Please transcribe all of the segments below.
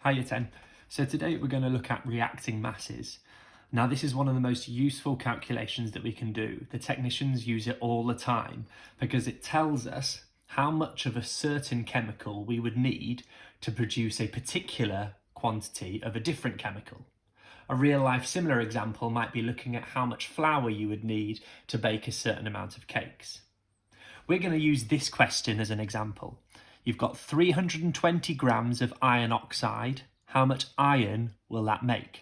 Hiya 10. So today we're going to look at reacting masses. Now this is one of the most useful calculations that we can do. The technicians use it all the time because it tells us how much of a certain chemical we would need to produce a particular quantity of a different chemical. A real life similar example might be looking at how much flour you would need to bake a certain amount of cakes. We're going to use this question as an example. You've got 320 grams of iron oxide. How much iron will that make?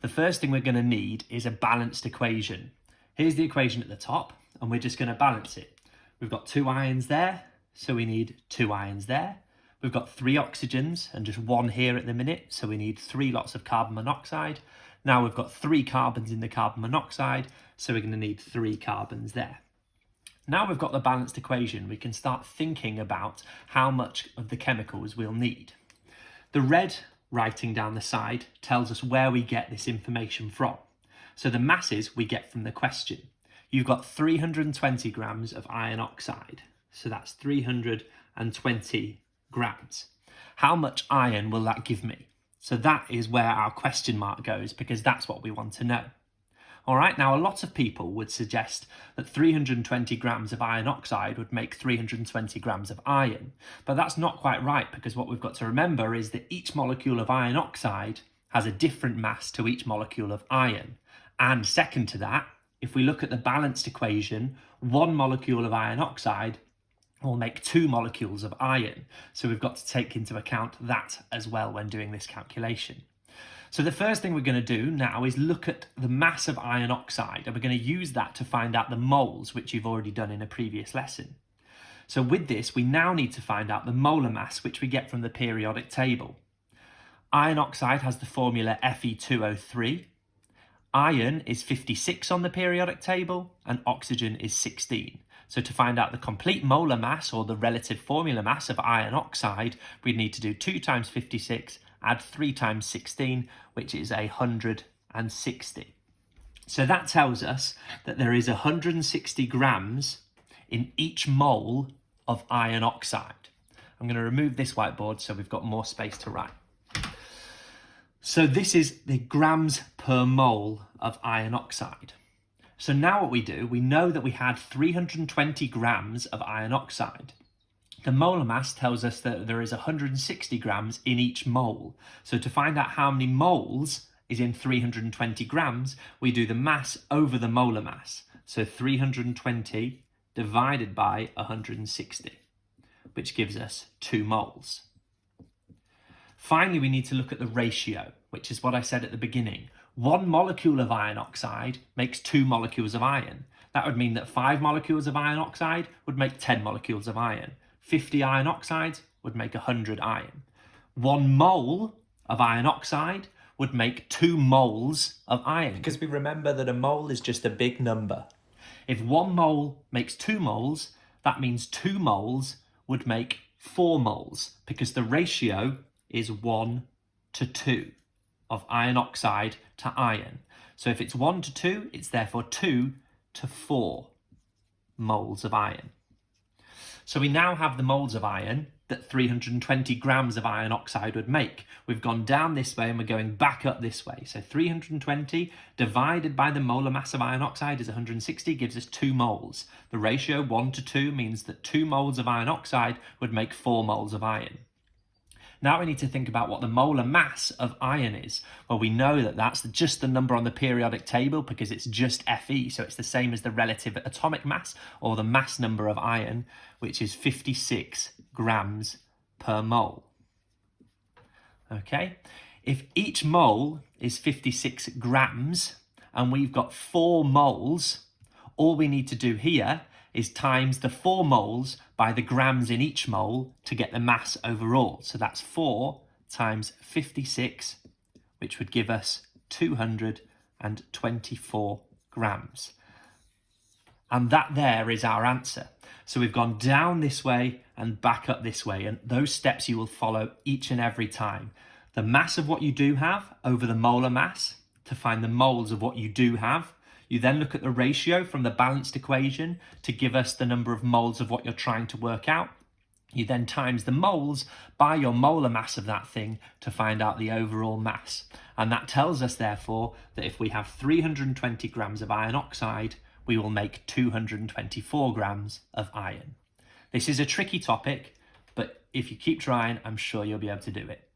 The first thing we're going to need is a balanced equation. Here's the equation at the top, and we're just going to balance it. We've got 2 ions there, so we need 2 ions there. We've got 3 oxygens and just 1 here at the minute, so we need 3 lots of carbon monoxide. Now we've got 3 carbons in the carbon monoxide, so we're going to need 3 carbons there. Now we've got the balanced equation, we can start thinking about how much of the chemicals we'll need. The red writing down the side tells us where we get this information from. So the masses we get from the question. You've got 320 grams of iron oxide, so that's 320 grams. How much iron will that give me? So that is where our question mark goes, because that's what we want to know. All right, now a lot of people would suggest that 320 grams of iron oxide would make 320 grams of iron, but that's not quite right, because what we've got to remember is that each molecule of iron oxide has a different mass to each molecule of iron. And second to that, if we look at the balanced equation, 1 molecule of iron oxide will make 2 molecules of iron. So we've got to take into account that as well when doing this calculation. So the first thing we're going to do now is look at the mass of iron oxide, and we're going to use that to find out the moles, which you've already done in a previous lesson. So with this, we now need to find out the molar mass, which we get from the periodic table. Iron oxide has the formula Fe2O3. Iron is 56 on the periodic table, and oxygen is 16. So to find out the complete molar mass, or the relative formula mass of iron oxide, we'd need to do 2 times 56, add 3 times 16, which is 160. So that tells us that there is 160 grams in each mole of iron oxide. I'm going to remove this whiteboard so we've got more space to write. So this is the grams per mole of iron oxide. So now what we do, we know that we had 320 grams of iron oxide. The molar mass tells us that there is 160 grams in each mole. So to find out how many moles is in 320 grams, we do the mass over the molar mass. So 320 divided by 160, which gives us 2 moles. Finally, we need to look at the ratio, which is what I said at the beginning. 1 molecule of iron oxide makes 2 molecules of iron. That would mean that 5 molecules of iron oxide would make 10 molecules of iron. 50 iron oxides would make 100 iron. 1 mole of iron oxide would make 2 moles of iron, because we remember that a mole is just a big number. If 1 mole makes 2 moles, that means 2 moles would make 4 moles, because the ratio is 1 to 2 of iron oxide to iron. So if it's 1 to 2, it's therefore 2 to 4 moles of iron. So we now have the moles of iron that 320 grams of iron oxide would make. We've gone down this way and we're going back up this way. So 320 divided by the molar mass of iron oxide is 160, gives us 2 moles. The ratio 1 to 2 means that 2 moles of iron oxide would make 4 moles of iron. Now we need to think about what the molar mass of iron is. Well, we know that that's just the number on the periodic table because it's just Fe, so it's the same as the relative atomic mass, or the mass number of iron, which is 56 grams per mole. Okay, if each mole is 56 grams and we've got 4 moles, all we need to do here is times the 4 moles by the grams in each mole to get the mass overall. So that's 4 times 56, which would give us 224 grams. And that there is our answer. So we've gone down this way and back up this way, and those steps you will follow each and every time. The mass of what you do have over the molar mass to find the moles of what you do have. You then look at the ratio from the balanced equation to give us the number of moles of what you're trying to work out. You then times the moles by your molar mass of that thing to find out the overall mass. And that tells us, therefore, that if we have 320 grams of iron oxide, we will make 224 grams of iron. This is a tricky topic, but if you keep trying, I'm sure you'll be able to do it.